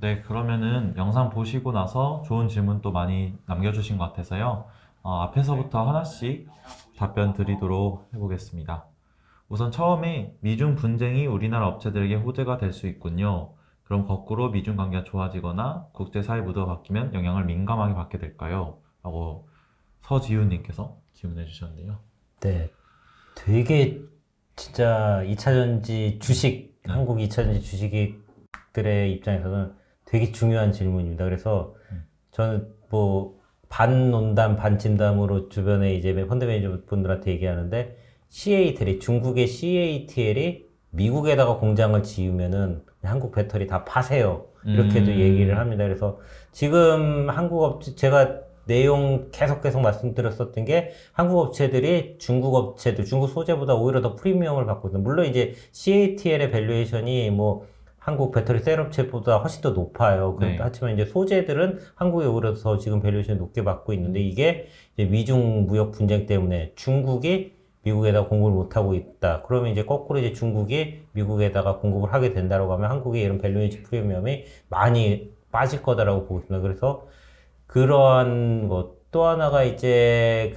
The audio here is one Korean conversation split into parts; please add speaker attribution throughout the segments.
Speaker 1: 네, 그러면은 영상 보시고 나서 좋은 질문 또 많이 남겨주신 것 같아서요. 앞에서부터 하나씩 답변 드리도록 해보겠습니다. 우선 처음에 미중 분쟁이 우리나라 업체들에게 호재가 될 수 있군요. 그럼 거꾸로 미중 관계가 좋아지거나 국제사회 구도가 바뀌면 영향을 민감하게 받게 될까요? 라고 서지훈님께서 질문해 주셨는데요.
Speaker 2: 네, 되게 진짜 2차전지 주식,
Speaker 1: 네.
Speaker 2: 한국 2차전지 주식들의 입장에서는 되게 중요한 질문입니다. 그래서 저는 뭐 반 논담, 반 진담으로 주변에 이제 펀드 매니저 분들한테 얘기하는데 CATL이, 중국의 CATL이 미국에다가 공장을 지으면은 한국 배터리 다 파세요. 이렇게도 얘기를 합니다. 그래서 지금 한국 업체, 제가 내용 계속 말씀드렸었던 게 한국 업체들이 중국 업체들, 중국 소재보다 오히려 더 프리미엄을 받고 있는. 물론 이제 CATL의 밸류에이션이 뭐 한국 배터리 셀 업체보다 훨씬 더 높아요.
Speaker 1: 네.
Speaker 2: 하지만 이제 소재들은 한국에 오히려 더 지금 밸류에이션이 높게 받고 있는데 이게 이제 미중 무역 분쟁 때문에 중국이 미국에다 공급을 못하고 있다. 그러면 이제 거꾸로 이제 중국이 미국에다가 공급을 하게 된다라고 하면 한국의 이런 밸류에이션 프리미엄이 많이 빠질 거다라고 보고 있습니다. 그래서 그러한 것 또 하나가 이제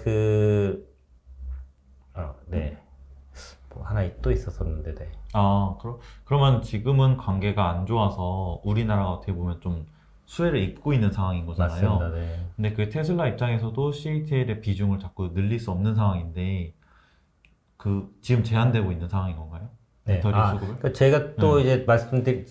Speaker 2: 네. 뭐 하나 또 있었었는데, 네.
Speaker 1: 그러면 지금은 관계가 안 좋아서 우리나라가 어떻게 보면 좀 수혜를 입고 있는 상황인 거잖아요.
Speaker 2: 맞습니다, 네.
Speaker 1: 근데 그 테슬라 입장에서도 CATL의 비중을 자꾸 늘릴 수 없는 상황인데, 지금 제한되고 있는 상황인 건가요?
Speaker 2: 네.
Speaker 1: 배터리 수급을?
Speaker 2: 그러니까 제가 또 이제 말씀드린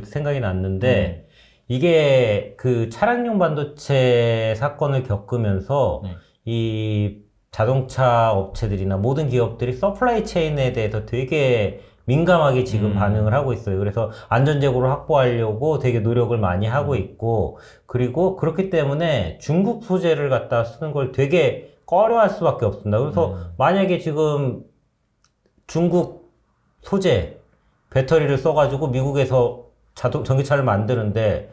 Speaker 2: 생각이 났는데,
Speaker 1: 네.
Speaker 2: 이게 그 차량용 반도체 사건을 겪으면서
Speaker 1: 네.
Speaker 2: 이 자동차 업체들이나 모든 기업들이 서플라이 체인에 대해서 되게 민감하게 지금 반응을 하고 있어요. 그래서 안전재고를 확보하려고 되게 노력을 많이 하고 있고, 그리고 그렇기 때문에 중국 소재를 갖다 쓰는 걸 되게 꺼려할 수밖에 없습니다. 그래서 만약에 지금 중국 소재 배터리를 써가지고 미국에서 전기차를 만드는데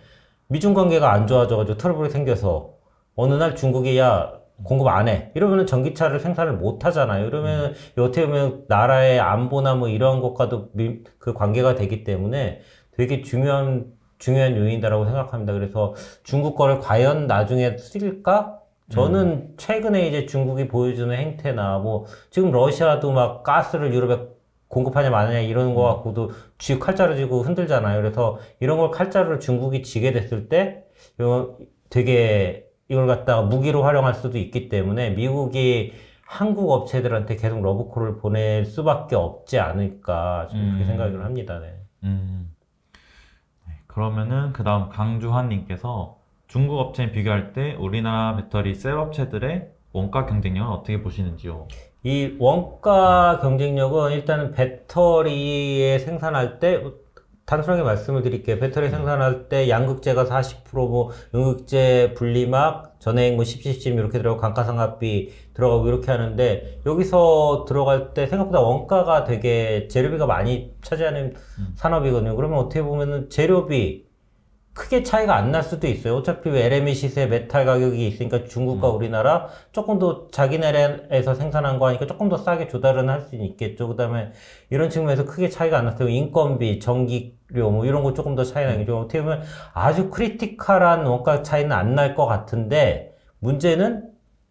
Speaker 2: 미중 관계가 안 좋아져가지고 트러블이 생겨서 어느 날 중국이 야 공급 안 해. 이러면은 전기차를 생산을 못 하잖아요. 이러면 어떻게 보면 나라의 안보나 뭐 이런 것과도 그 관계가 되기 때문에 되게 중요한 요인이다라고 생각합니다. 그래서 중국 거를 과연 나중에 쓸까? 저는 최근에 이제 중국이 보여주는 행태나 뭐 지금 러시아도 막 가스를 유럽에 공급하냐 마느냐 이런 거 갖고도 쥐 칼자루 쥐고 흔들잖아요. 그래서 이런 걸 칼자루를 중국이 쥐게 됐을 때 이거 되게 이걸 갖다가 무기로 활용할 수도 있기 때문에 미국이 한국 업체들한테 계속 러브콜을 보낼 수밖에 없지 않을까 저는 그렇게 생각을 합니다. 네.
Speaker 1: 네, 그러면은 그 다음 강주환님께서 중국 업체에 비교할 때 우리나라 배터리 셀 업체들의 원가 경쟁력은 어떻게 보시는지요?
Speaker 2: 이 원가 경쟁력은 일단은 배터리에 생산할 때 단순하게 말씀을 드릴게요. 배터리 생산할 때 양극재가 40%뭐 음극재 분리막 전해액 뭐 10, 이렇게 들어가고 감가상각비 들어가고 이렇게 하는데 여기서 들어갈 때 생각보다 원가가 되게 재료비가 많이 차지하는 산업이거든요. 그러면 어떻게 보면은 재료비 크게 차이가 안 날 수도 있어요. 어차피 LME 시세 메탈 가격이 있으니까 중국과 우리나라 조금 더 자기네에서 생산한 거 하니까 조금 더 싸게 조달은 할 수는 있겠죠. 그 다음에 이런 측면에서 크게 차이가 안 났어요. 인건비, 전기료 뭐 이런 거 조금 더 차이 나겠죠. 어떻게 보면 아주 크리티컬한 원가 차이는 안 날 것 같은데 문제는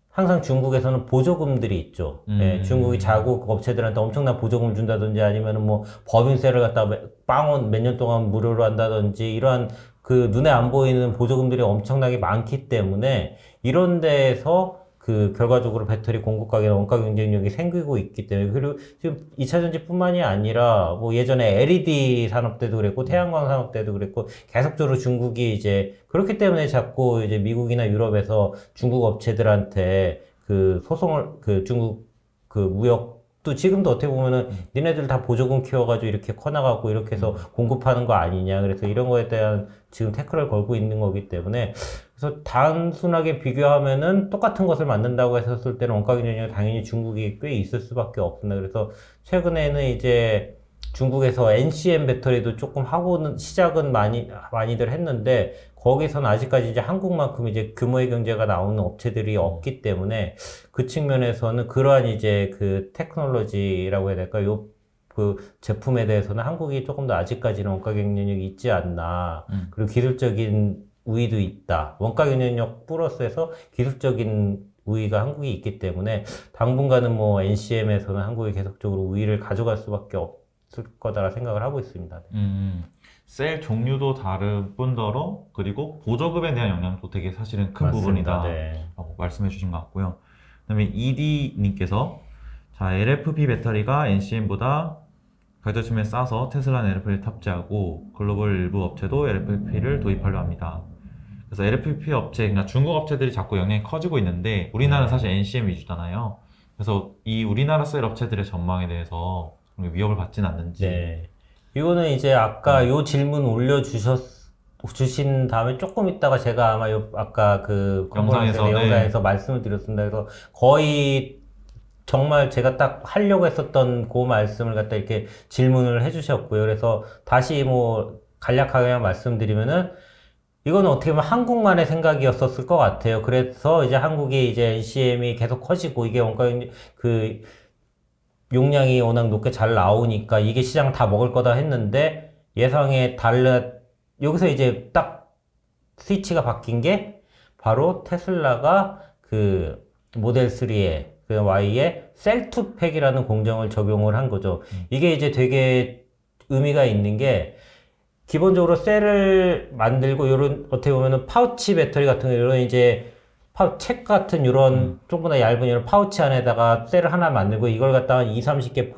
Speaker 2: 항상 중국에서는 보조금들이 있죠. 예, 중국이 자국 업체들한테 엄청난 보조금을 준다든지 아니면은 뭐 법인세를 갖다 빵원 몇 년 동안 무료로 한다든지 이러한 그 눈에 안 보이는 보조금들이 엄청나게 많기 때문에 이런 데에서 그 결과적으로 배터리 공급 가격이나 원가 경쟁력이 생기고 있기 때문에 그리고 지금 2차 전지뿐만이 아니라 뭐 예전에 LED 산업 때도 그랬고 태양광 산업 때도 그랬고 계속적으로 중국이 이제 그렇기 때문에 자꾸 이제 미국이나 유럽에서 중국 업체들한테 그 소송을 그 중국 그 무역도 지금도 어떻게 보면은 니네들 다 보조금 키워가지고 이렇게 커나가고 이렇게 해서 공급하는 거 아니냐 그래서 이런 거에 대한 지금 태클을 걸고 있는 거기 때문에 그래서 단순하게 비교하면은 똑같은 것을 만든다고 했었을 때는 원가 경쟁력이 당연히 중국이 꽤 있을 수밖에 없습니다. 그래서 최근에는 이제 중국에서 NCM 배터리도 조금 하고는 시작은 많이들 했는데 거기서는 아직까지 이제 한국만큼 이제 규모의 경제가 나오는 업체들이 없기 때문에 그 측면에서는 그러한 이제 그 테크놀로지라고 해야 될까요? 그 제품에 대해서는 한국이 조금 더 아직까지는 원가 경쟁력이 있지 않나. 그리고 기술적인 우위도 있다. 원가 경쟁력 플러스해서 기술적인 우위가 한국이 있기 때문에 당분간은 뭐 NCM에서는 한국이 계속적으로 우위를 가져갈 수밖에 없을 거다라 생각을 하고 있습니다.
Speaker 1: 셀 종류도 다른 뿐더러 그리고 보조금에 대한 영향도 되게 사실은 큰
Speaker 2: 맞습니다.
Speaker 1: 부분이다
Speaker 2: 네.
Speaker 1: 라고 말씀해 주신 것 같고요. 그다음에 ED님께서 자, LFP 배터리가 NCM보다 가격쯤에 싸서 테슬라는 LFP를 탑재하고 글로벌 일부 업체도 LFP를 도입하려 합니다. 그래서 LFP 업체, 그러니까 중국 업체들이 자꾸 영향이 커지고 있는데 우리나라는 사실 NCM 위주잖아요. 그래서 이 우리나라 셀 업체들의 전망에 대해서 위협을 받지는 않는지.
Speaker 2: 네. 이거는 이제 아까 요 질문 주신 다음에 조금 있다가 제가 아마 아까 그 영상에서 말씀을 드렸습니다. 그래서 거의 정말 제가 딱 하려고 했었던 그 말씀을 갖다 이렇게 질문을 해주셨고요. 그래서 다시 뭐 간략하게 말씀드리면은 이건 어떻게 보면 한국만의 생각이었었을 것 같아요. 그래서 이제 한국이 이제 NCM이 계속 커지고 이게 원가 그 용량이 워낙 높게 잘 나오니까 이게 시장 다 먹을 거다 했는데 예상에 여기서 이제 딱 스위치가 바뀐 게 바로 테슬라가 그 모델 3에 그 Y에 셀2팩이라는 공정을 적용을 한 거죠. 이게 이제 되게 의미가 있는 게 기본적으로 셀을 만들고 요런 어떻게 보면은 파우치 배터리 같은 거 이런 이제 책 같은 이런 조금보다 얇은 이런 파우치 안에다가 셀을 하나 만들고 이걸 갖다가 30개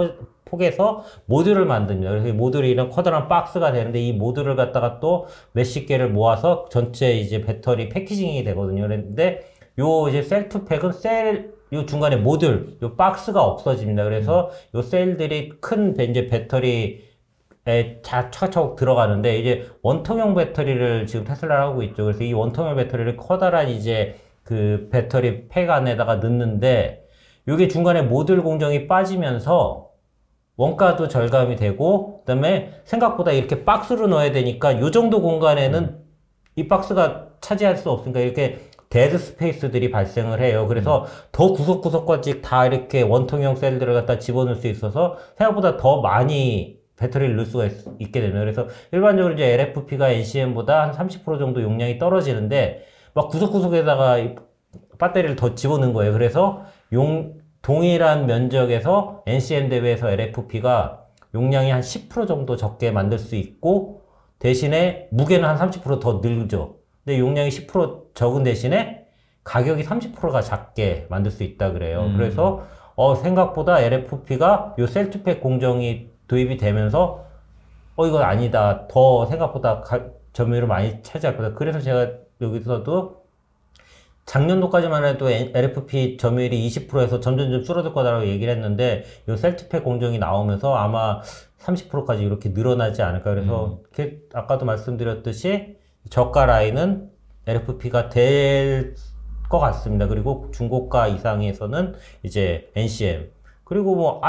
Speaker 2: 폭에서 모듈을 만듭니다. 그래서 이 모듈이 이런 커다란 박스가 되는데 이 모듈을 갖다가 또 몇십 개를 모아서 전체 이제 배터리 패키징이 되거든요. 그런데 요 이제 셀2팩은 요 중간에 모듈, 요 박스가 없어집니다. 그래서 요 셀들이 큰 이제 배터리에 차곡차곡 들어가는데 이제 원통형 배터리를 지금 테슬라가 하고 있죠. 그래서 이 원통형 배터리를 커다란 이제 그 배터리 팩 안에다가 넣는데 요게 중간에 모듈 공정이 빠지면서 원가도 절감이 되고 그다음에 생각보다 이렇게 박스로 넣어야 되니까 요 정도 공간에는 이 박스가 차지할 수 없으니까 이렇게 데드 스페이스들이 발생을 해요. 그래서 더 구석구석까지 다 이렇게 원통형 셀들을 갖다 집어넣을 수 있어서 생각보다 더 많이 배터리를 넣을 수가 있게 됩니다. 그래서 일반적으로 이제 LFP가 NCM보다 한 30% 정도 용량이 떨어지는데 막 구석구석에다가 배터리를 더 집어넣은 거예요. 그래서 동일한 면적에서 NCM 대비해서 LFP가 용량이 한 10% 정도 적게 만들 수 있고 대신에 무게는 한 30% 더 늘죠. 근데 용량이 10% 적은 대신에 가격이 30%가 작게 만들 수 있다 그래요. 그래서 생각보다 LFP가 요 셀2팩 공정이 도입이 되면서 이건 아니다. 더 생각보다 점유율을 많이 차지할 거다. 그래서 제가 여기서도 작년도까지만 해도 LFP 점유율이 20%에서 점점 줄어들 거다라고 얘기를 했는데 요 셀2팩 공정이 나오면서 아마 30%까지 이렇게 늘어나지 않을까. 그래서 아까도 말씀드렸듯이 저가 라인은 LFP가 될 것 같습니다. 그리고 중고가 이상에서는 이제 NCM. 그리고 뭐,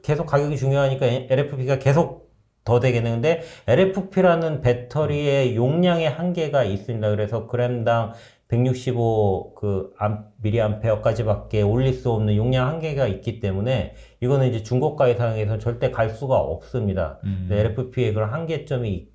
Speaker 2: 계속 가격이 중요하니까 LFP가 계속 더 되겠는데, LFP라는 배터리의 용량의 한계가 있습니다. 그래서 그램당 165 미리암페어까지밖에 올릴 수 없는 용량 한계가 있기 때문에, 이거는 이제 중고가 이상에서 절대 갈 수가 없습니다. LFP의 그런 한계점이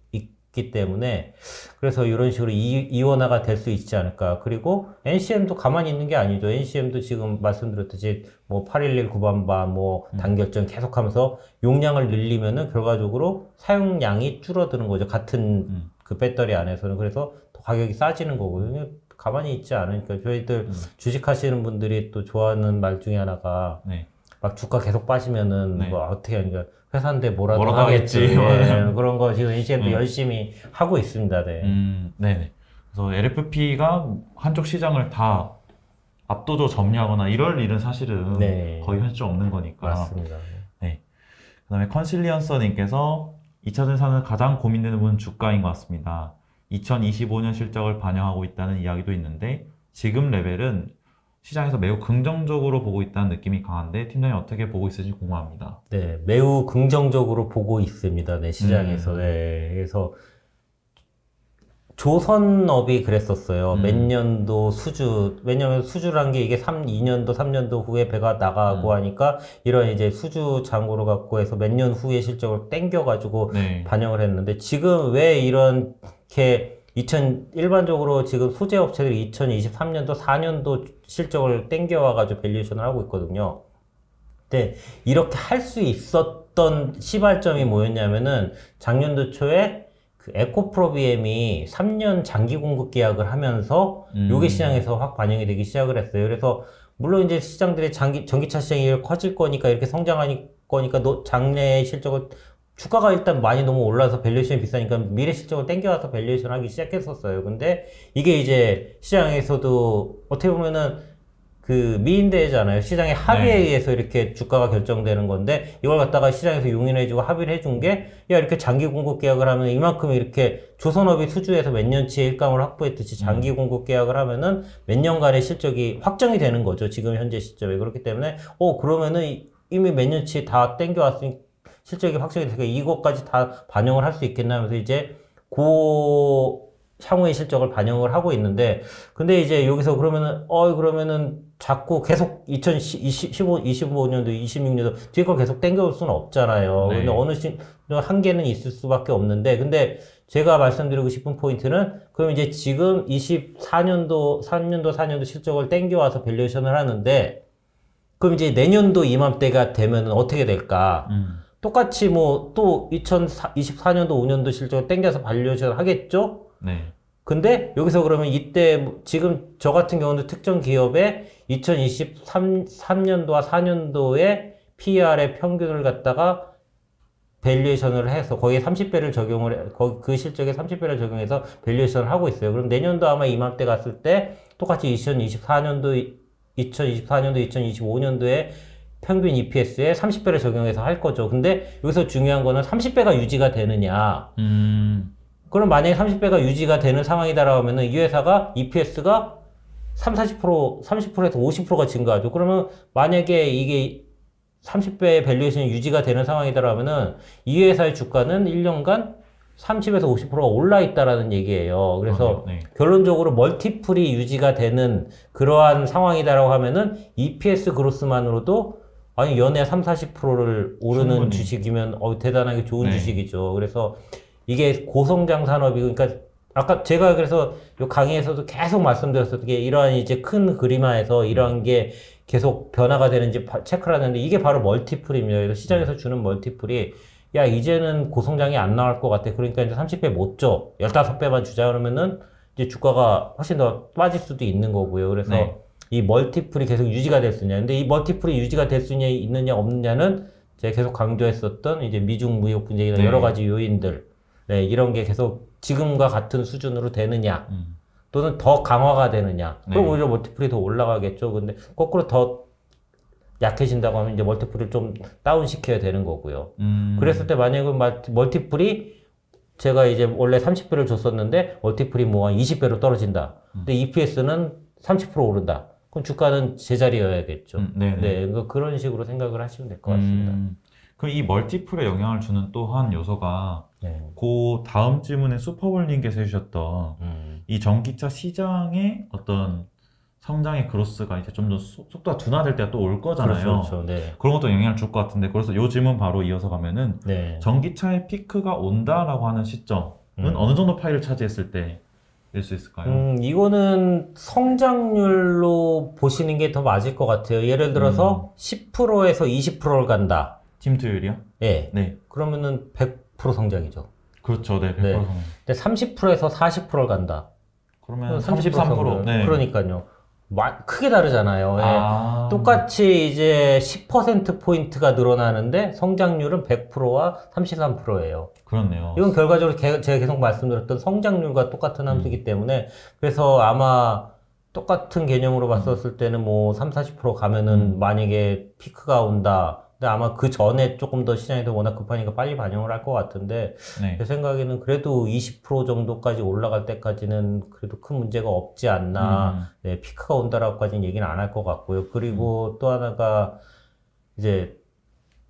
Speaker 2: 있기 때문에 그래서 이런 식으로 이원화가 될 수 있지 않을까. 그리고 NCM도 가만히 있는 게 아니죠. NCM도 지금 말씀드렸듯이 뭐 811 구반바 뭐 단결점 계속하면서 용량을 늘리면은 결과적으로 사용량이 줄어드는 거죠. 같은 그 배터리 안에서는. 그래서 더 가격이 싸지는 거거든요. 가만히 있지 않으니까 저희들 주식하시는 분들이 또 좋아하는 말 중에 하나가 막 주가 계속 빠지면은 뭐 어떻게 하니까 회사인데 뭐라도 하겠지. 네, 그런 거 지금 NCM도 열심히 하고 있습니다.
Speaker 1: 네네. 그래서 LFP가 한쪽 시장을 다 압도적으로 점유하거나 이럴 일은 사실은 거의 현실 없는 거니까.
Speaker 2: 맞습니다.
Speaker 1: 네. 그다음에 컨실리언서님께서 2차전 사는 가장 고민되는 부분은 주가인 것 같습니다. 2025년 실적을 반영하고 있다는 이야기도 있는데 지금 레벨은 시장에서 매우 긍정적으로 보고 있다는 느낌이 강한데 팀장님 어떻게 보고 있을지 궁금합니다.
Speaker 2: 네, 매우 긍정적으로 보고 있습니다. 네, 시장에서. 네, 그래서 조선업이 그랬었어요.
Speaker 1: 음.
Speaker 2: 몇 년도 수주, 왜냐면 수주란 게 이게 2년도, 3년도 후에 배가 나가고 하니까 이런 이제 수주 잔고를 갖고 해서 몇 년 후에 실적을 땡겨가지고
Speaker 1: 네.
Speaker 2: 반영을 했는데 지금 왜 이렇게 일반적으로 지금 소재 업체들이 2023년도, 4년도 실적을 땡겨와가지고 밸류에이션을 하고 있거든요. 근데 이렇게 할 수 있었던 시발점이 뭐였냐면은 작년도 초에 그 에코프로비엠이 3년 장기 공급 계약을 하면서 요게 시장에서 확 반영이 되기 시작을 했어요. 그래서 물론 이제 시장들의 전기차 시장이 커질 거니까 이렇게 성장할 거니까 장래 실적을 주가가 일단 많이 너무 올라서 밸류에이션이 비싸니까 미래 실적을 땡겨와서 밸류에이션 하기 시작했었어요. 근데 이게 이제 시장에서도 어떻게 보면은 그 미인대잖아요. 시장의 합의에
Speaker 1: 네.
Speaker 2: 의해서 이렇게 주가가 결정되는 건데 이걸 갖다가 시장에서 용인해주고 합의를 해준 게 야 이렇게 장기 공급 계약을 하면 이만큼 이렇게 조선업이 수주해서 몇 년치의 일감을 확보했듯이 장기 공급 계약을 하면은 몇 년간의 실적이 확정이 되는 거죠. 지금 현재 시점에. 그렇기 때문에 그러면은 이미 몇 년치 다 땡겨왔으니 실적이 확정이 되니까 이것까지 다 반영을 할 수 있겠나 하면서 이제 향후의 실적을 반영을 하고 있는데, 근데 이제 여기서 그러면은 자꾸 계속 25년도, 26년도 뒤에 걸 계속 땡겨올 수는 없잖아요.
Speaker 1: 네.
Speaker 2: 근데 어느 한계는 있을 수밖에 없는데, 근데 제가 말씀드리고 싶은 포인트는, 그럼 이제 지금 3년도, 4년도 실적을 땡겨와서 밸류에이션을 하는데, 그럼 이제 내년도 이맘때가 되면 어떻게 될까? 똑같이 또 2024년도, 5년도 실적을 땡겨서 밸류에이션을 하겠죠?
Speaker 1: 네.
Speaker 2: 근데 여기서 그러면 이때 지금 저 같은 경우는 특정 기업의 2023년도와 4년도의 PER의 평균을 갖다가 밸류에이션을 해서 거기에 30배를 그 실적에 30배를 적용해서 밸류에이션을 하고 있어요. 그럼 내년도 아마 이맘때 갔을 때 똑같이 2024년도, 2025년도에 평균 EPS에 30배를 적용해서 할 거죠. 근데 여기서 중요한 거는 30배가 유지가 되느냐. 그럼 만약에 30배가 유지가 되는 상황이다라고 하면은 이 회사가 EPS가 30%에서 50%가 증가하죠. 그러면 만약에 이게 30배의 밸류에이션이 유지가 되는 상황이다라고 하면은 이 회사의 주가는 1년간 30에서 50%가 올라 있다라는 얘기예요. 그래서
Speaker 1: 네.
Speaker 2: 결론적으로 멀티플이 유지가 되는 그러한 상황이다라고 하면은 EPS 그로스만으로도 아니 연에 30-40%를 오르는
Speaker 1: 충분히.
Speaker 2: 주식이면 대단하게 좋은
Speaker 1: 네.
Speaker 2: 주식이죠. 그래서 이게 고성장 산업이 그러니까 아까 제가 그래서 요 강의에서도 계속 말씀드렸었던 게 이러한 이제 큰 그림화에서 이러한 게 계속 변화가 되는지 체크를 하는데 이게 바로 멀티플입니다. 그래서 시장에서 주는 멀티플이 야 이제는 고성장이 안 나올 것 같아. 그러니까 이제 30배 못 줘. 15배만 주자 그러면은 이제 주가가 훨씬 더 빠질 수도 있는 거고요. 그래서
Speaker 1: 네.
Speaker 2: 이 멀티플이 계속 유지가 될 수 있냐. 근데 이 멀티플이 유지가 될 수 있느냐 없느냐는 제가 계속 강조했었던 이제 미중 무역 분쟁이나
Speaker 1: 네.
Speaker 2: 여러 가지 요인들. 네, 이런 게 계속 지금과 같은 수준으로 되느냐, 또는 더 강화가 되느냐. 그럼
Speaker 1: 네.
Speaker 2: 오히려 멀티플이 더 올라가겠죠. 근데 거꾸로 더 약해진다고 하면 이제 멀티플을 좀 다운시켜야 되는 거고요. 그랬을 때 만약에 멀티플이 제가 이제 원래 30배를 줬었는데 멀티플이 뭐 한 20배로 떨어진다. 근데 EPS는 30% 오른다. 그럼 주가는 제자리여야겠죠.
Speaker 1: 네.
Speaker 2: 네, 그런 식으로 생각을 하시면 될 것 같습니다.
Speaker 1: 그럼 이 멀티플에 영향을 주는 또 한 요소가
Speaker 2: 네.
Speaker 1: 그 다음 질문에 슈퍼볼님께서 해주셨던 이 전기차 시장의 어떤 성장의 그로스가 이제 좀 더 속도가 둔화될 때가 또 올 거잖아요.
Speaker 2: 그렇죠. 네.
Speaker 1: 그런 것도 영향을 줄 것 같은데 그래서 이 질문 바로 이어서 가면은
Speaker 2: 네.
Speaker 1: 전기차의 피크가 온다라고 하는 시점은 어느 정도 파일을 차지했을 때 낼 수 있을까요?
Speaker 2: 이거는 성장률로 보시는 게 더 맞을 것 같아요. 예를 들어서 10%에서 20%를 간다.
Speaker 1: 침투율이요?
Speaker 2: 예.
Speaker 1: 네.
Speaker 2: 그러면은 100% 성장이죠.
Speaker 1: 그렇죠. 네. 100%
Speaker 2: 네.
Speaker 1: 성장.
Speaker 2: 근데 30%에서 40%를 간다.
Speaker 1: 그러면
Speaker 2: 33%.
Speaker 1: 33%. 네.
Speaker 2: 그러니까요. 크게 다르잖아요. 예.
Speaker 1: 아.
Speaker 2: 똑같이 이제 10%포인트가 늘어나는데 성장률은 100%와 33%예요.
Speaker 1: 그렇네요.
Speaker 2: 이건 결과적으로 제가 계속 말씀드렸던 성장률과 똑같은 함수이기 때문에 그래서 아마 똑같은 개념으로 봤었을 때는 뭐 30-40% 가면은 만약에 피크가 온다. 근데 아마 그 전에 조금 더 시장이 더 워낙 급하니까 빨리 반영을 할 것 같은데
Speaker 1: 네.
Speaker 2: 제 생각에는 그래도 20% 정도까지 올라갈 때까지는 그래도 큰 문제가 없지 않나. 네, 피크가 온다라고까지는 얘기는 안 할 것 같고요. 그리고 또 하나가 이제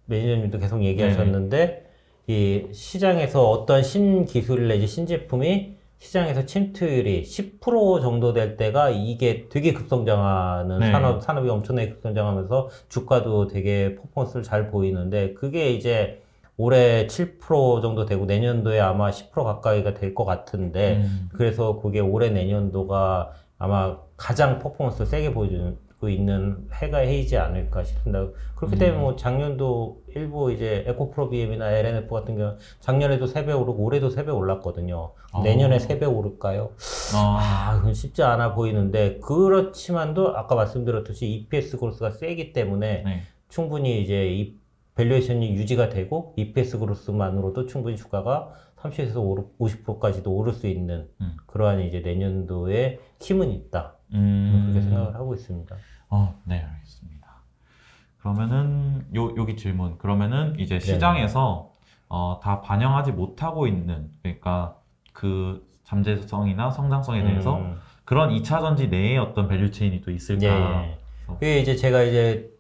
Speaker 2: 매니저님도 계속 얘기하셨는데 이 시장에서 어떤 신기술 내지 신제품이 시장에서 침투율이 10% 정도 될 때가 이게 되게 급성장하는
Speaker 1: 네.
Speaker 2: 산업이 엄청나게 급성장하면서 주가도 되게 퍼포먼스를 잘 보이는데 그게 이제 올해 7% 정도 되고 내년도에 아마 10% 가까이가 될 것 같은데 그래서 그게 올해 내년도가 아마 가장 퍼포먼스를 세게 보여주고 있는 해이지 않을까 싶습니다. 그렇기 때문에 뭐 작년도 일부 이제 에코프로비엠이나 LNF 같은 경우 작년에도 3배 오르고 올해도 3배 올랐거든요. 내년에 3배 오를까요? 그건 쉽지 않아 보이는데 그렇지만도 아까 말씀드렸듯이 EPS 그로스가 세기 때문에
Speaker 1: 네.
Speaker 2: 충분히 이제 이 밸류에이션이 유지가 되고 EPS 그로스만으로도 충분히 주가가 30에서 50%까지도 오를 수 있는 그러한 이제 내년도에 힘은 있다. 그렇게 생각을 하고 있습니다.
Speaker 1: 네, 알겠습니다. 그러면은 여기 질문. 그러면은 이제 시장에서 다 반영하지 못하고 있는 그러니까 그 잠재성이나 성장성에 대해서 그런 2차 전지 내에 어떤 밸류 체인이 또 있을까?
Speaker 2: 예. 그게 이제 제가 이제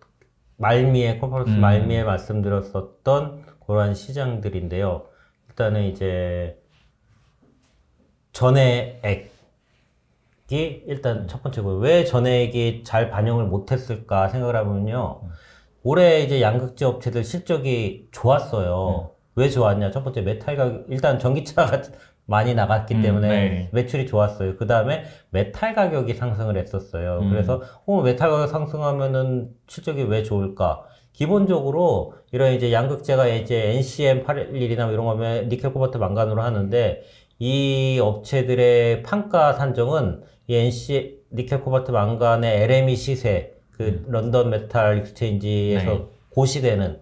Speaker 2: 컨퍼런스 말미에 말씀드렸었던 그러한 시장들인데요. 일단은 이제 전해액이 일단 첫 번째고 왜 전해액이 잘 반영을 못했을까 생각을 해보면요. 올해 이제 양극재 업체들 실적이 좋았어요. 왜 좋았냐? 첫 번째 메탈 가격 일단 전기차가 많이 나갔기 때문에
Speaker 1: 네.
Speaker 2: 매출이 좋았어요. 그 다음에 메탈 가격이 상승을 했었어요. 그래서 메탈 가격 상승하면은 실적이 왜 좋을까? 기본적으로 이런 이제 양극재가 이제 NCM 811이나 이런 거면 니켈 코발트 망간으로 하는데 이 업체들의 판가 산정은 이 니켈 코발트 망간의 LME 시세 그 런던 메탈 익스체인지에서 고시되는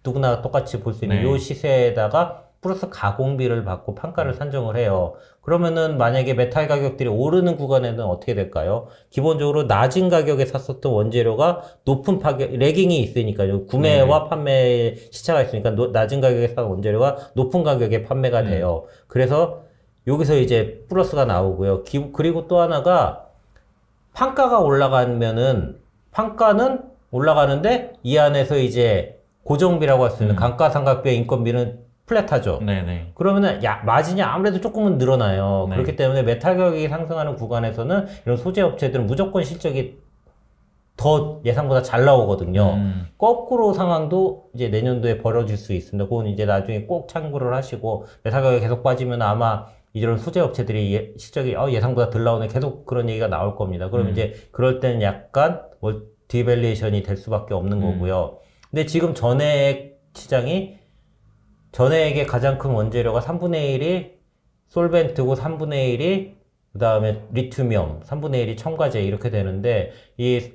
Speaker 2: 누구나 똑같이 볼 수 있는 요 시세에다가 플러스 가공비를 받고 판가를 산정을 해요. 그러면은 만약에 메탈 가격들이 오르는 구간에는 어떻게 될까요? 기본적으로 낮은 가격에 샀었던 원재료가 높은 레깅이 있으니까요. 구매와 판매 시차가 있으니까 낮은 가격에 산 원재료가 높은 가격에 판매가 돼요. 그래서 여기서 이제 플러스가 나오고요. 그리고 또 하나가 판가가 올라가면은 판가는 올라가는데 이 안에서 이제 고정비라고 할 수 있는 감가상각비와 인건비는 플랫하죠.
Speaker 1: 네네.
Speaker 2: 그러면은 마진이 아무래도 조금은 늘어나요.
Speaker 1: 네.
Speaker 2: 그렇기 때문에 메탈 가격이 상승하는 구간에서는 이런 소재 업체들은 무조건 실적이 더 예상보다 잘 나오거든요. 거꾸로 상황도 이제 내년도에 벌어질 수 있습니다. 그건 이제 나중에 꼭 참고를 하시고 메탈 가격이 계속 빠지면 아마 이런 소재 업체들이 실적이 예상보다 덜 나오네 계속 그런 얘기가 나올 겁니다. 그럼 이제 그럴 때는 약간 디밸류에이션이 될 수밖에 없는 거고요. 근데 지금 전해액 시장이 전해액의 가장 큰 원재료가 3분의 1이 솔벤트고 3분의 1이 그 다음에 리튬이엄, 3분의 1이 첨가제 이렇게 되는데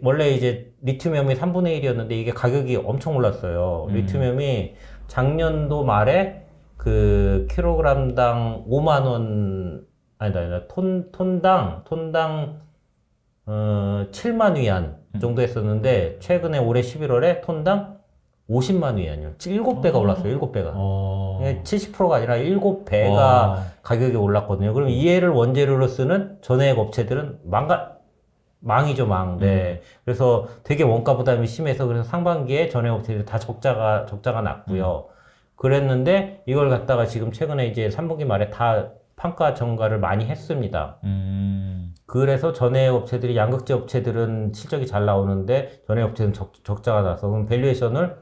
Speaker 2: 원래 이제 리튬이엄이 3분의 1이었는데 이게 가격이 엄청 올랐어요. 리튬이엄이 작년도 말에 그 킬로그램당 5만 원 아니다 톤당 7만 위안 정도 했었는데 최근에 올해 11월에 톤당 50만 위안이요. 7배가 올랐어요. 7배가. 70%가 아니라 7배가 가격이 올랐거든요. 그럼 이해를 원재료로 쓰는 전해액 업체들은 망이죠, 망. 네. 그래서 되게 원가 부담이 심해서 그래서 상반기에 전해액 업체들이 다 적자가 났고요. 그랬는데 이걸 갖다가 지금 최근에 이제 3분기 말에 다 판가 전가를 많이 했습니다. 그래서 전해액 업체들이 양극재 업체들은 실적이 잘 나오는데 전해액 업체는 적자가 나서 그럼 밸류에이션을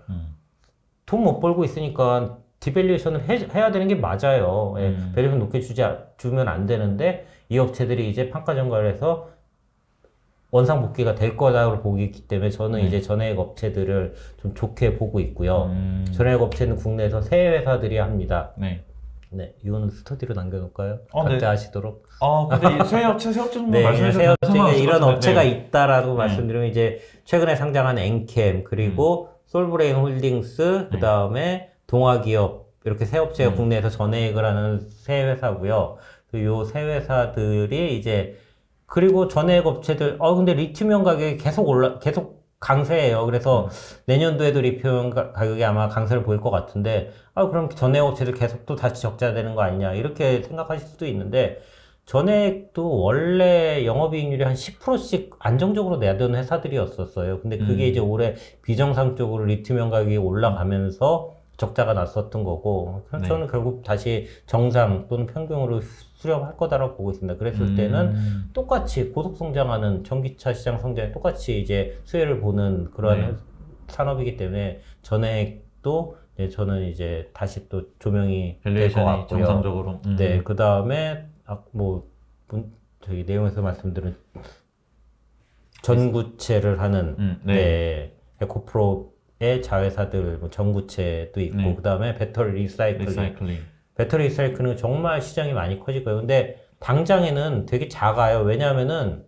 Speaker 2: 돈 못 벌고 있으니까 디밸류에이션을 해야 되는 게 맞아요. 밸류에이션 높게 주면 안 되는데 이 업체들이 이제 판가 전가를 해서 원상복귀가 될 거라고 보고 있기 때문에 저는 이제 전해액 업체들을 좀 좋게 보고 있고요. 전해액 업체는 국내에서 세 회사들이 합니다. 네, 이거는 스터디로 남겨놓을까요? 각자 아시도록.
Speaker 1: 근데 새업체 좀
Speaker 2: 네,
Speaker 1: 말씀해주세요.
Speaker 2: 새업체에 이런 업체가 있다라고 말씀드리면 이제 최근에 상장한 엔캠 그리고 솔브레인 홀딩스 그 다음에 동아기업 이렇게 새 업체가 국내에서 전해액을 하는 새 회사고요. 요 새 회사들이 이제 그리고 전해액 업체들 근데 리튬이온 가격이 계속 강세예요. 그래서 내년도에도 리튬 가격이 아마 강세를 보일 것 같은데 그럼 전해액 업체들 계속 또 다시 적자 되는 거 아니냐 이렇게 생각하실 수도 있는데 전해액도 원래 영업이익률이 한 10%씩 안정적으로 내던 회사들이었었어요. 근데 그게 이제 올해 비정상적으로 리튬이온 가격이 올라가면서 적자가 났었던 거고
Speaker 1: 네.
Speaker 2: 저는 결국 다시 정상 또는 평균으로 수렴할 거다라고 보고 있습니다. 그랬을 때는 똑같이 고속 성장하는 전기차 시장 성장에 똑같이 이제 수혜를 보는 그런
Speaker 1: 네.
Speaker 2: 산업이기 때문에 전액도 저는 이제 다시 또 조명이 될 것
Speaker 1: 밸류에이션이
Speaker 2: 같고요.
Speaker 1: 정상적으로.
Speaker 2: 네, 그 다음에 저기 내용에서 말씀드린 전구체를 하는
Speaker 1: 네.
Speaker 2: 네, 에코프로의 자회사들 뭐 전구체도 있고
Speaker 1: 네.
Speaker 2: 그 다음에 배터리
Speaker 1: 리사이클링.
Speaker 2: 배터리 리사이클은 정말 시장이 많이 커질 거예요. 근데 당장에는 되게 작아요. 왜냐하면은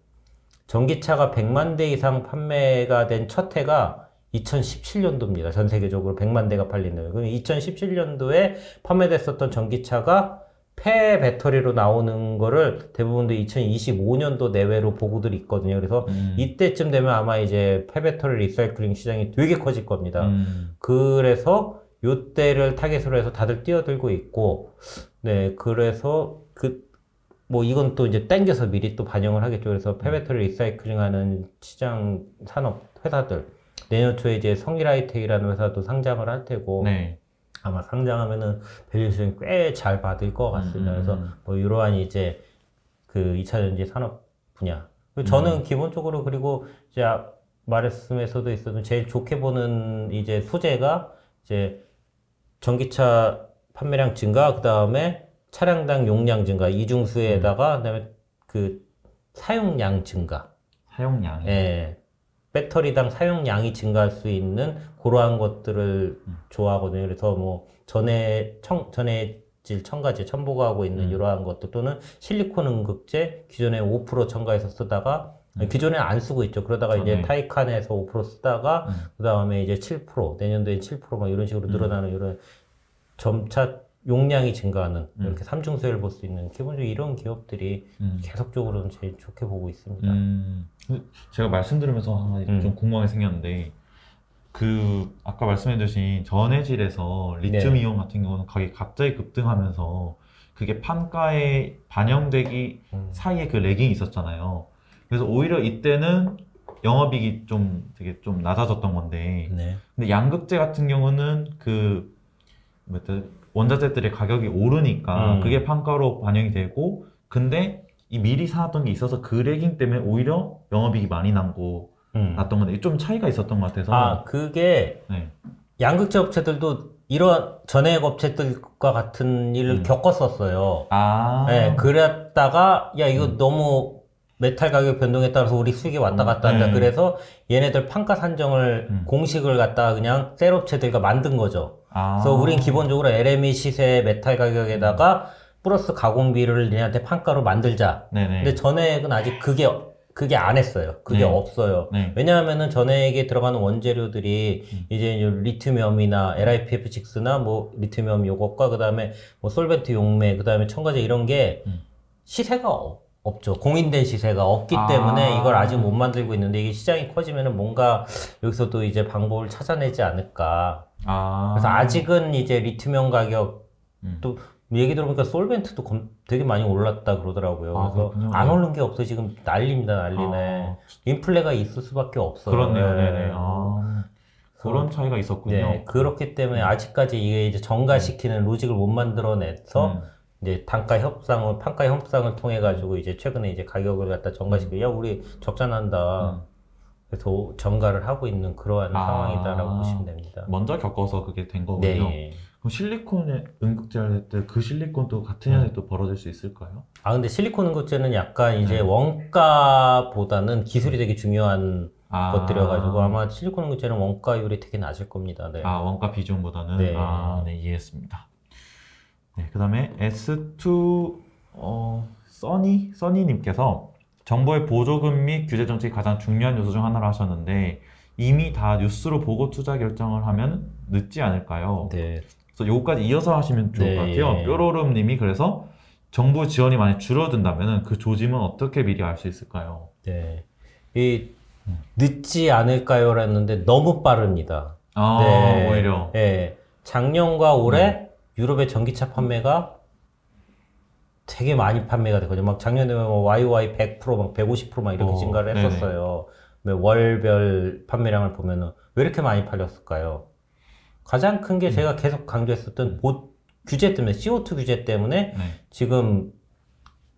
Speaker 2: 전기차가 100만 대 이상 판매가 된 첫 해가 2017년도입니다. 전 세계적으로 100만 대가 팔리는. 그럼 2017년도에 판매됐었던 전기차가 폐 배터리로 나오는 거를 대부분도 2025년도 내외로 보고들이 있거든요. 그래서 이때쯤 되면 아마 이제 폐 배터리 리사이클링 시장이 되게 커질 겁니다. 그래서 요때를 타겟으로 해서 다들 뛰어들고 있고, 네, 그래서 뭐 이건 또 이제 땡겨서 미리 또 반영을 하겠죠. 그래서 폐배터리 리사이클링 하는 시장 산업 회사들, 내년 초에 이제 성일하이텍이라는 회사도 상장을 할 테고,
Speaker 1: 네.
Speaker 2: 아마 상장하면은 밸류에이션 꽤 잘 받을 것 같습니다. 그래서 뭐 이러한 이제 그 2차 전지 산업 분야. 그리고 저는 기본적으로 그리고 이제 말씀에서도 있었던 제일 좋게 보는 이제 소재가 이제 전기차 판매량 증가, 그 다음에 차량당 용량 증가, 이중수에다가 그다음에 그 사용량 증가.
Speaker 1: 사용량이.
Speaker 2: 예. 배터리당 사용량이 증가할 수 있는 그러한 것들을 좋아하거든요. 그래서 뭐 전해질 첨가제 첨보하고 있는 이러한 것들 또는 실리콘 응급제 기존에 5% 첨가해서 쓰다가 기존에 안 쓰고 있죠. 그러다가 이제
Speaker 1: 네.
Speaker 2: 타이칸에서 5% 쓰다가 그 다음에 이제 7% 내년도에 7%막 이런 식으로 늘어나는 이런 점차 용량이 증가하는 이렇게 삼중수혜를 볼 수 있는 기본적으로 이런 기업들이 계속적으로는 제일 좋게 보고 있습니다.
Speaker 1: 제가 말씀드리면서 하나 좀 궁금한 게 생겼는데 아까 말씀해주신 전해질에서 리튬이온 같은 경우는 가격이 갑자기 급등하면서 그게 판가에 반영되기 사이에 그 래깅이 있었잖아요. 그래서 오히려 이때는 영업이익이 되게 좀 낮아졌던 건데
Speaker 2: 네.
Speaker 1: 근데 양극재 같은 경우는 원자재들의 가격이 오르니까 그게 판가로 반영이 되고 근데 이 미리 사놨던 게 있어서 그 래깅 때문에 오히려 영업이익이 많이 났던 건데 좀 차이가 있었던 것 같아서
Speaker 2: 그게
Speaker 1: 네.
Speaker 2: 양극재 업체들도 이런 전해액 업체들과 같은 일을 겪었었어요. 네, 그랬다가 야 이거 너무 메탈 가격 변동에 따라서 우리 수익이 왔다 갔다 한다.
Speaker 1: 네.
Speaker 2: 그래서 얘네들 판가 산정을 공식을 갖다가 그냥 셀 업체들과 만든 거죠. 그래서 우린 기본적으로 LME 시세 메탈 가격에다가 플러스 가공비를 얘네한테 판가로 만들자.
Speaker 1: 네네.
Speaker 2: 근데 전액은 아직 그게 안 했어요. 그게
Speaker 1: 네.
Speaker 2: 없어요.
Speaker 1: 네.
Speaker 2: 왜냐하면은 전액에 들어가는 원재료들이 이제 리튬이엄이나 LiPF6나 뭐 리튬이엄 요것과 그 다음에 뭐 솔벤트 용매, 그 다음에 첨가제 이런 게 시세가 없죠. 공인된 시세가 없기 때문에 이걸 아직 못 만들고 있는데 이게 시장이 커지면은 뭔가 여기서도 이제 방법을 찾아내지 않을까. 그래서 아직은 이제 리튬이온 가격 또 얘기 들어보니까 솔벤트도 되게 많이 올랐다 그러더라고요. 그래서
Speaker 1: 그렇군요.
Speaker 2: 안 오른 게 없어 지금 난리입니다, 난리네. 인플레가 있을 수밖에 없어요.
Speaker 1: 그렇네요.
Speaker 2: 네.
Speaker 1: 네네. 그런 차이가 있었군요.
Speaker 2: 네, 그렇기 때문에 아직까지 이게 이제 정가시키는 로직을 못 만들어내서 이제 판가 협상을 통해 가지고 이제 최근에 이제 가격을 갖다 정가시키고 야 우리 적자 난다. 그래서 정가를 하고 있는 그러한 상황이다라고 보시면 됩니다.
Speaker 1: 먼저 겪어서 그게 된 거군요.
Speaker 2: 네.
Speaker 1: 그럼 실리콘에 응급제 할 때 그 실리콘도 같은 년에 또 벌어질 수 있을까요?
Speaker 2: 근데 실리콘 응급제는 약간 이제 원가보다는 기술이 되게 중요한 것들이어가지고 아마 실리콘 응급제는 원가율이 되게 낮을 겁니다. 네.
Speaker 1: 원가 비중보다는?
Speaker 2: 네.
Speaker 1: 네, 이해했습니다. 네, 그 다음에 S2, 써니님께서 정부의 보조금 및 규제 정책이 가장 중요한 요소 중 하나로 하셨는데 이미 다 뉴스로 보고 투자 결정을 하면 늦지 않을까요?
Speaker 2: 네.
Speaker 1: 그래서 요거까지 이어서 하시면 좋을 것 같아요. 뾰로름님이 그래서 정부 지원이 많이 줄어든다면 그 조짐은 어떻게 미리 알 수 있을까요?
Speaker 2: 네. 늦지 않을까요? 했는데 너무 빠릅니다. 네.
Speaker 1: 오히려.
Speaker 2: 네. 작년과 올해 유럽의 전기차 판매가 되게 많이 판매가 되거든요. 막 작년에 뭐 YOY 100%, 막 150%막 이렇게 증가를 했었어요. 월별 판매량을 보면은 왜 이렇게 많이 팔렸을까요? 가장 큰 게 제가 계속 강조했었던 규제 때문에, CO2 규제 때문에
Speaker 1: 네.
Speaker 2: 지금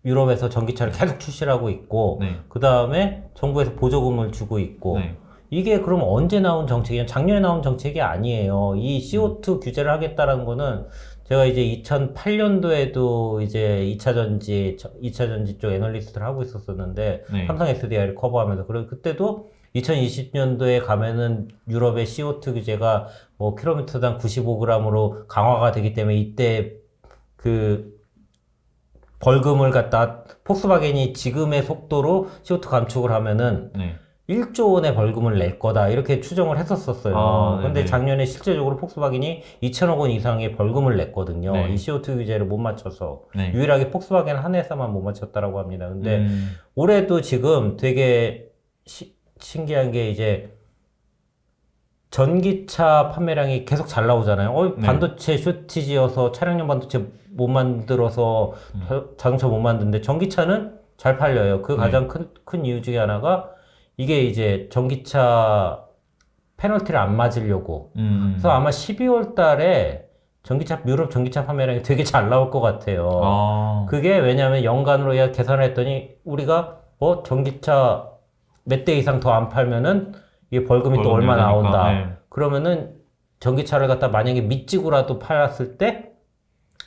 Speaker 2: 유럽에서 전기차를 계속 출시를 하고 있고,
Speaker 1: 네.
Speaker 2: 그 다음에 정부에서 보조금을 주고 있고,
Speaker 1: 네.
Speaker 2: 이게 그럼 언제 나온 정책이냐? 작년에 나온 정책이 아니에요. 이 CO2 규제를 하겠다라는 거는 제가 이제 2008년도에도 이제 2차 전지 쪽 애널리스트를 하고 있었었는데,
Speaker 1: 네.
Speaker 2: 삼성 SDI를 커버하면서, 그때도 2020년도에 가면은 유럽의 CO2 규제가 뭐 킬로미터당 95g으로 강화가 되기 때문에 이때 그 벌금을 갖다 폭스바겐이 지금의 속도로 CO2 감축을 하면은
Speaker 1: 네.
Speaker 2: 1조 원의 벌금을 낼 거다 이렇게 추정을 했었어요. 근데
Speaker 1: 네네.
Speaker 2: 작년에 실제적으로 폭스바겐이 2천억 원 이상의 벌금을 냈거든요.
Speaker 1: 네.
Speaker 2: 이 CO2 규제를 못 맞춰서.
Speaker 1: 네.
Speaker 2: 유일하게 폭스바겐 한 회사만 못 맞췄다라고 합니다. 근데 올해도 지금 되게 신기한 게 이제 전기차 판매량이 계속 잘 나오잖아요.
Speaker 1: 네.
Speaker 2: 반도체 쇼티지여서 차량용 반도체 못 만들어서 자동차 못 만드는데 전기차는 잘 팔려요. 그 가장 큰 이유 중에 하나가 이게 이제 전기차 페널티를 안 맞으려고. 그래서 아마 12월 달에 유럽 전기차 판매량이 되게 잘 나올 것 같아요. 그게 왜냐하면 연간으로 계산을 했더니 우리가 전기차 몇 대 이상 더 안 팔면은 이게 벌금이 또 얼마 나온다.
Speaker 1: 네.
Speaker 2: 그러면은 전기차를 갖다 만약에 미찌구라도 팔았을 때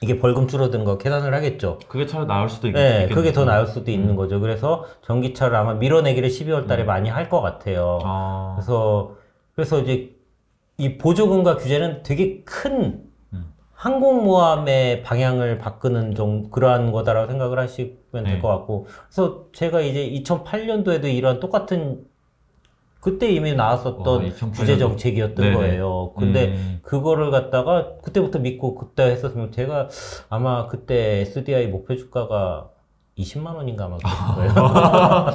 Speaker 2: 이게 벌금 줄어드는 거 계산을 하겠죠.
Speaker 1: 그게 차라리 나을 수도
Speaker 2: 네, 그게 더 나을 수도 있는 거죠. 그래서 전기차를 아마 밀어내기를 12월 달에 많이 할 것 같아요. 그래서 이제 이 보조금과 규제는 되게 큰 항공모함의 방향을 바꾸는 그러한 거다라고 생각을 하시면 될 것 같고. 그래서 제가 이제 2008년도에도 이런 똑같은 그때 이미 나왔었던
Speaker 1: 2008년도.
Speaker 2: 규제 정책이었던
Speaker 1: 네네.
Speaker 2: 거예요. 근데 그거를 갖다가 그때부터 믿고 그때 했었으면 제가 아마 그때 SDI 목표 주가가 20만 원인가 아마 그랬을 거예요.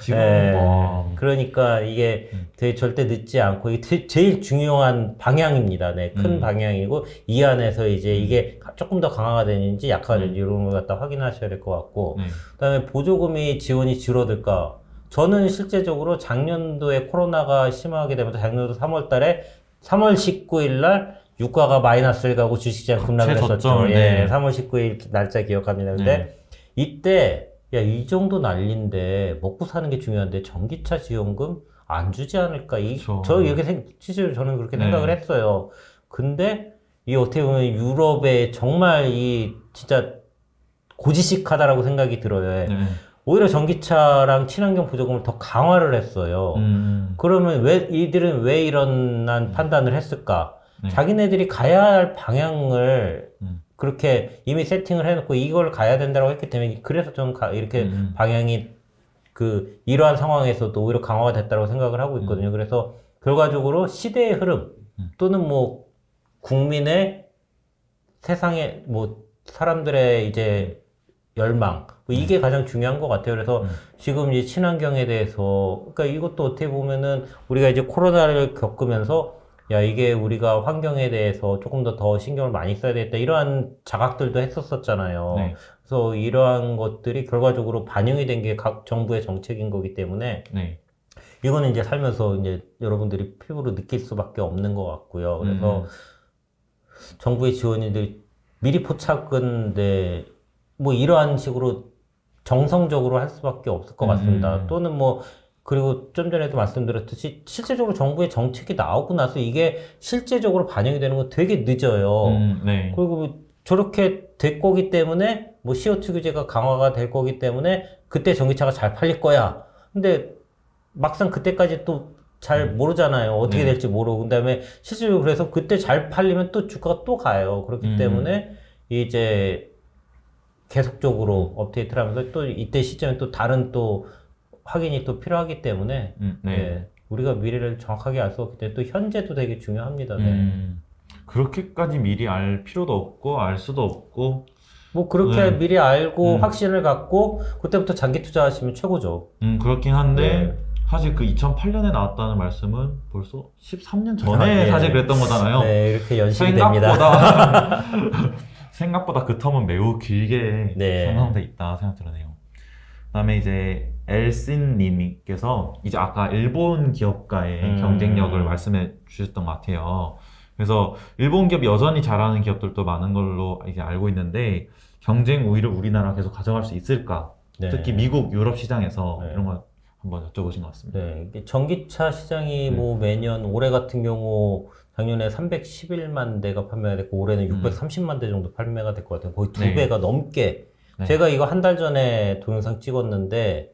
Speaker 1: 지금
Speaker 2: 네. 그러니까 이게 되게 절대 늦지 않고 이게 제일 중요한 방향입니다. 네, 큰 방향이고 이 안에서 이제 이게 조금 더 강화가 되는지 약화가 되는지 이런 걸 갖다 확인하셔야 될 것 같고, 그다음에 보조금이 지원이 줄어들까? 저는 실제적으로 작년도에 코로나가 심하게 되면서 작년도 3월 달에 3월 19일 날 유가가 마이너스를 가고 주식시장 급락을 했었죠.
Speaker 1: 네.
Speaker 2: 3월 19일 날짜 기억합니다. 근데 이때 이 정도 난리인데 먹고 사는 게 중요한데 전기차 지원금 안 주지 않을까? 저 이렇게 실제로 저는 그렇게 생각을 했어요. 근데 이 어떻게 보면 유럽에 정말 이 진짜 고지식하다라고 생각이 들어요. 오히려 전기차랑 친환경 보조금을 더 강화를 했어요. 그러면 이들은 왜 이런 판단을 했을까? 자기네들이 가야 할 방향을 그렇게 이미 세팅을 해놓고 이걸 가야 된다고 했기 때문에 그래서 좀 이렇게 방향이 이러한 상황에서도 오히려 강화가 됐다고 생각을 하고 있거든요. 그래서 결과적으로 시대의 흐름 또는 뭐 국민의 세상의 뭐 사람들의 이제 열망 이게 가장 중요한 것 같아요. 그래서 지금 이 친환경에 대해서 그러니까 이것도 어떻게 보면은 우리가 이제 코로나를 겪으면서 이게 우리가 환경에 대해서 조금 더 신경을 많이 써야 되겠다 이러한 자각들도 했었잖아요. 그래서 이러한 것들이 결과적으로 반영이 된 게 각 정부의 정책인 거기 때문에 이거는 이제 살면서 이제 여러분들이 피부로 느낄 수밖에 없는 것 같고요. 그래서 정부의 지원이 미리 포착은 뭐 이러한 식으로 정성적으로 할 수밖에 없을 것 같습니다. 또는 뭐 그리고 좀 전에도 말씀드렸듯이 실제적으로 정부의 정책이 나오고 나서 이게 실제적으로 반영이 되는 건 되게 늦어요. 그리고 저렇게 될 거기 때문에 뭐 CO2 규제가 강화가 될 거기 때문에 그때 전기차가 잘 팔릴 거야. 근데 막상 그때까지 또 잘 모르잖아요. 어떻게 될지 모르고. 그다음에 실제적으로 그래서 그때 잘 팔리면 또 주가가 또 가요. 그렇기 때문에 이제 계속적으로 업데이트를 하면서 또 이때 시점에 또 다른 또 확인이 또 필요하기 때문에 우리가 미래를 정확하게 알 수 없기 때문에 또 현재도 되게 중요합니다.
Speaker 1: 그렇게까지 미리 알 필요도 없고 알 수도 없고
Speaker 2: 뭐 그렇게 미리 알고 확신을 갖고 그때부터 장기 투자하시면 최고죠.
Speaker 1: 그렇긴 한데 사실 그 2008년에 나왔다는 말씀은 벌써 13년 전에 사실 그랬던 거잖아요.
Speaker 2: 네, 이렇게 연식이 됩니다.
Speaker 1: 생각보다 그 텀은 매우 길게 형성돼 있다 생각 드네요. 그다음에 이제 엘신 님께서 이제 아까 일본 기업가의 경쟁력을 말씀해 주셨던 것 같아요. 그래서 일본 기업 여전히 잘하는 기업들도 많은 걸로 이제 알고 있는데 경쟁 우위를 우리나라 계속 가져갈 수 있을까?
Speaker 2: 네.
Speaker 1: 특히 미국, 유럽 시장에서
Speaker 2: 네.
Speaker 1: 이런 거 한번 여쭤보신 것 같습니다.
Speaker 2: 네, 이게 전기차 시장이
Speaker 1: 네.
Speaker 2: 뭐 매년 올해 같은 경우 작년에 311만 대가 판매가 됐고 올해는 630만 대 정도 판매가 될 것 같아요. 거의 두
Speaker 1: 네.
Speaker 2: 배가 넘게.
Speaker 1: 네.
Speaker 2: 제가 이거 한 달 전에 동영상 찍었는데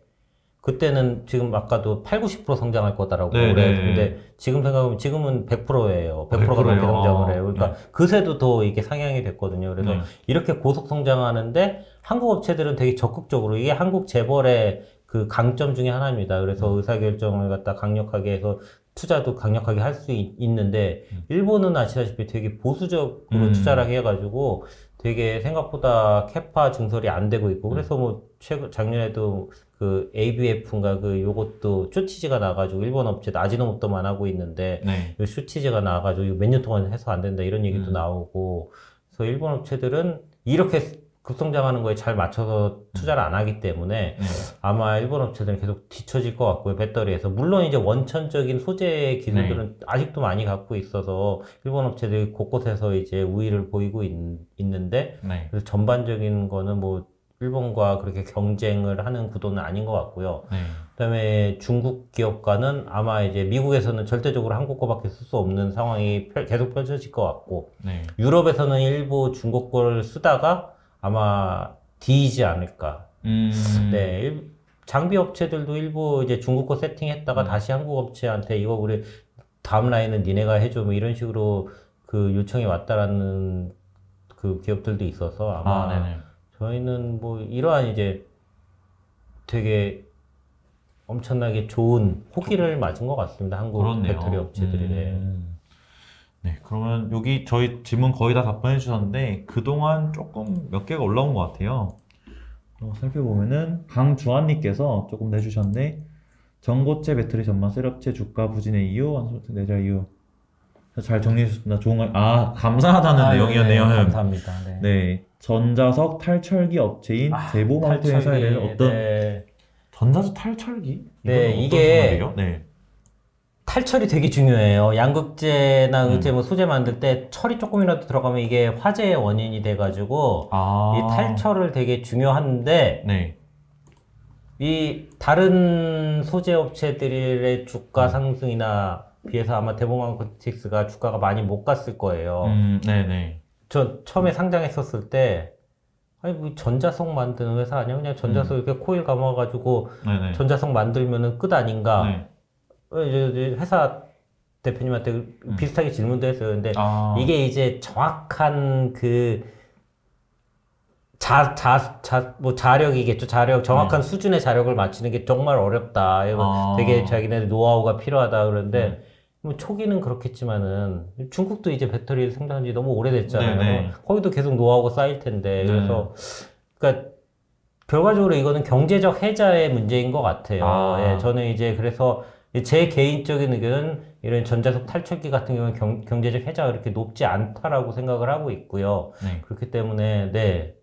Speaker 2: 그때는 지금 아까도 8, 90% 성장할 거다라고
Speaker 1: 네,
Speaker 2: 그래.
Speaker 1: 네.
Speaker 2: 근데 지금 생각하면 지금은 100%예요. 100%가
Speaker 1: 100%
Speaker 2: 넘게
Speaker 1: 예요.
Speaker 2: 성장을 해요. 그러니까
Speaker 1: 네.
Speaker 2: 그새도 더 이게 상향이 됐거든요. 그래서
Speaker 1: 네.
Speaker 2: 이렇게 고속 성장하는데 한국 업체들은 되게 적극적으로 이게 한국 재벌의 그 강점 중에 하나입니다. 그래서 의사결정을 갖다 강력하게 해서 투자도 강력하게 할 수 있는데 일본은 아시다시피 되게 보수적으로 투자를 해가지고 되게 생각보다 캐파 증설이 안 되고 있고 그래서 뭐 작년에도 그 ABF인가 그 요것도 쇼치즈가 나가지고 일본 업체도 아지노모토만 하고 있는데
Speaker 1: 네.
Speaker 2: 요 쇼치즈가 나가지고 몇 년 동안 해서 안 된다 이런 얘기도 나오고 그래서 일본 업체들은 이렇게 급성장하는 거에 잘 맞춰서 투자를 안 하기 때문에
Speaker 1: 네.
Speaker 2: 아마 일본 업체들은 계속 뒤처질 것 같고요, 배터리에서. 물론 이제 원천적인 소재 기술들은 아직도 많이 갖고 있어서 일본 업체들이 곳곳에서 이제 우위를 보이고 있는데
Speaker 1: 네.
Speaker 2: 그래서 전반적인 거는 뭐 일본과 그렇게 경쟁을 하는 구도는 아닌 것 같고요.
Speaker 1: 네.
Speaker 2: 그다음에 중국 기업가는 아마 이제 미국에서는 절대적으로 한국 거밖에 쓸 수 없는 상황이 계속 펼쳐질 것 같고
Speaker 1: 네.
Speaker 2: 유럽에서는 일부 중국 거를 쓰다가 아마 D이지 않을까. 네, 장비 업체들도 일부 이제 중국 거 세팅했다가 다시 한국 업체한테 이거 우리 다음 라인은 니네가 해줘 뭐 이런 식으로 그 요청이 왔다라는 그 기업들도 있어서 아마
Speaker 1: 네네.
Speaker 2: 저희는 뭐 이러한 이제 되게 엄청나게 좋은 호기를 맞은 것 같습니다. 한국
Speaker 1: 그렇네요.
Speaker 2: 배터리 업체들이.
Speaker 1: 네, 그러면 여기 저희 질문 거의 다 답변해 주셨는데 그동안 조금 몇 개가 올라온 것 같아요. 살펴보면은 강주환님께서 조금 내주셨는데 전고체 배터리 전망 셀업체 주가 부진의 이유, 완소체 내자 이유 잘 정리해 주셨습니다. 좋은 거, 감사하다는 내용이었네요.
Speaker 2: 네, 감사합니다. 네.
Speaker 1: 네, 전자석 탈철기 업체인 제보마트 회사에 대해서 어떤
Speaker 2: 네.
Speaker 1: 전자석 탈철기?
Speaker 2: 네,
Speaker 1: 이건
Speaker 2: 이게
Speaker 1: 어떤 상황이에요? 네.
Speaker 2: 탈철이 되게 중요해요. 양극재나 의재 뭐 소재 만들 때 철이 조금이라도 들어가면 이게 화재의 원인이 돼가지고 이 탈철을 되게 중요한데
Speaker 1: 네.
Speaker 2: 이 다른 소재 업체들의 주가 상승이나 비해서 아마 대보망코틱스가 주가가 많이 못 갔을 거예요.
Speaker 1: 네네.
Speaker 2: 저 처음에 상장했었을 때 아니 뭐 전자석 만드는 회사 아니야? 그냥 전자석 이렇게 코일 감아가지고
Speaker 1: 네네.
Speaker 2: 전자석 만들면은 끝 아닌가?
Speaker 1: 네.
Speaker 2: 이제 회사 대표님한테 비슷하게 질문도 했어요. 근데 이게 이제 정확한 그 뭐 자력이겠죠. 정확한 수준의 자력을 맞추는 게 정말 어렵다. 되게 자기네들 노하우가 필요하다. 그런데 뭐 초기는 그렇겠지만은 중국도 이제 배터리 생산한 지 너무 오래됐잖아요.
Speaker 1: 네네.
Speaker 2: 거기도 계속 노하우가 쌓일 텐데. 그래서 그러니까 결과적으로 이거는 경제적 해자의 문제인 것 같아요. 예, 저는 이제 그래서 제 개인적인 의견은 이런 전자석 탈출기 같은 경우는 경제적 해자가 그렇게 높지 않다라고 생각을 하고 있고요.
Speaker 1: 네.
Speaker 2: 그렇기 때문에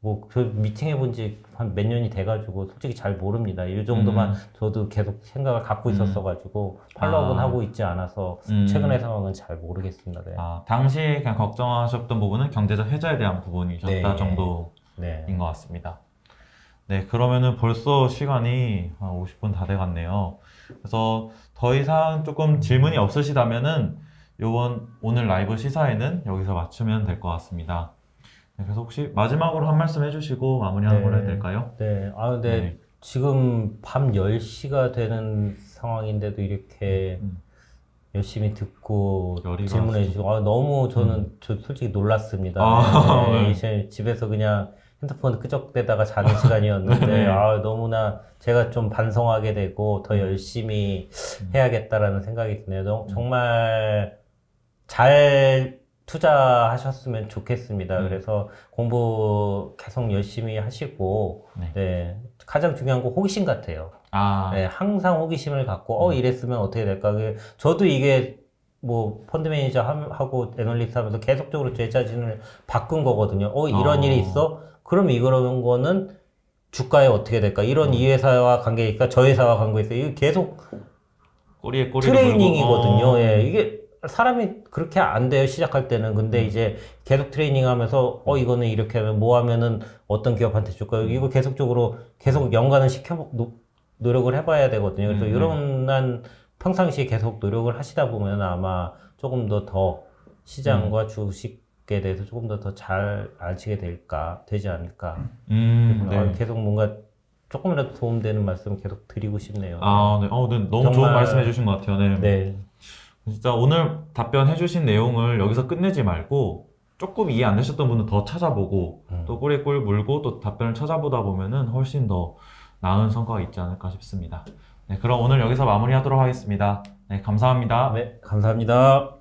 Speaker 2: 뭐 저 미팅 해본 지 한 몇 년이 돼가지고 솔직히 잘 모릅니다. 이 정도만 저도 계속 생각을 갖고 있었어가지고 팔로우업은 하고 있지 않아서 최근의 상황은 잘 모르겠습니다. 네.
Speaker 1: 당시에 그냥 걱정하셨던 부분은 경제적 해자에 대한 부분이셨다 정도인 것 같습니다. 네, 그러면은 벌써 시간이 한 50분 다 돼갔네요. 그래서 더 이상 조금 질문이 없으시다면은 오늘 라이브 시사회는 여기서 마치면 될 것 같습니다. 네, 그래서 혹시 마지막으로 한 말씀 해주시고 마무리하는 걸로 해도 될까요?
Speaker 2: 네. 근데 지금 밤 10시가 되는 상황인데도 이렇게 열심히 듣고 질문해 주시고 너무 저 솔직히 놀랐습니다. 이제 집에서 그냥 핸드폰 끄적대다가 자는 시간이었는데 너무나 제가 좀 반성하게 되고 더 열심히 해야겠다라는 생각이 드네요. 정말 잘 투자하셨으면 좋겠습니다. 그래서 공부 계속 열심히 하시고 가장 중요한 거 호기심 같아요. 네, 항상 호기심을 갖고 이랬으면 어떻게 될까. 저도 이게 뭐 펀드 매니저 하고 애널리스트 하면서 계속적으로 제 자신을 바꾼 거거든요. 이런 일이 있어? 그럼 이런 거는 주가에 어떻게 될까? 이런 이 회사와 관계니까 저 회사와 관계있어. 이게 계속
Speaker 1: 꼬리에
Speaker 2: 트레이닝이거든요. 예, 이게 사람이 그렇게 안 돼요, 시작할 때는. 근데 이제 계속 트레이닝 하면서, 이거는 이렇게 하면 뭐 하면은 어떤 기업한테 줄까요? 이거 계속적으로 계속 연관을 노력을 해봐야 되거든요. 그래서 이런 한 평상시에 계속 노력을 하시다 보면 아마 조금 더 시장과 주식에 대해서 조금 더 잘 아시게 되지 않을까.
Speaker 1: 네.
Speaker 2: 계속 뭔가 조금이라도 도움되는 말씀 계속 드리고 싶네요.
Speaker 1: 아, 네. 네. 너무 좋은
Speaker 2: 정말-
Speaker 1: 말씀 해주신 것 같아요. 네.
Speaker 2: 네.
Speaker 1: 진짜 오늘 답변해주신 내용을 여기서 끝내지 말고 조금 이해 안 되셨던 분은 더 찾아보고 또 꼬리에 꼬리 물고 또 답변을 찾아보다 보면은 훨씬 더 나은 성과가 있지 않을까 싶습니다. 네, 그럼 오늘 여기서 마무리하도록 하겠습니다. 네, 감사합니다.
Speaker 2: 네, 감사합니다.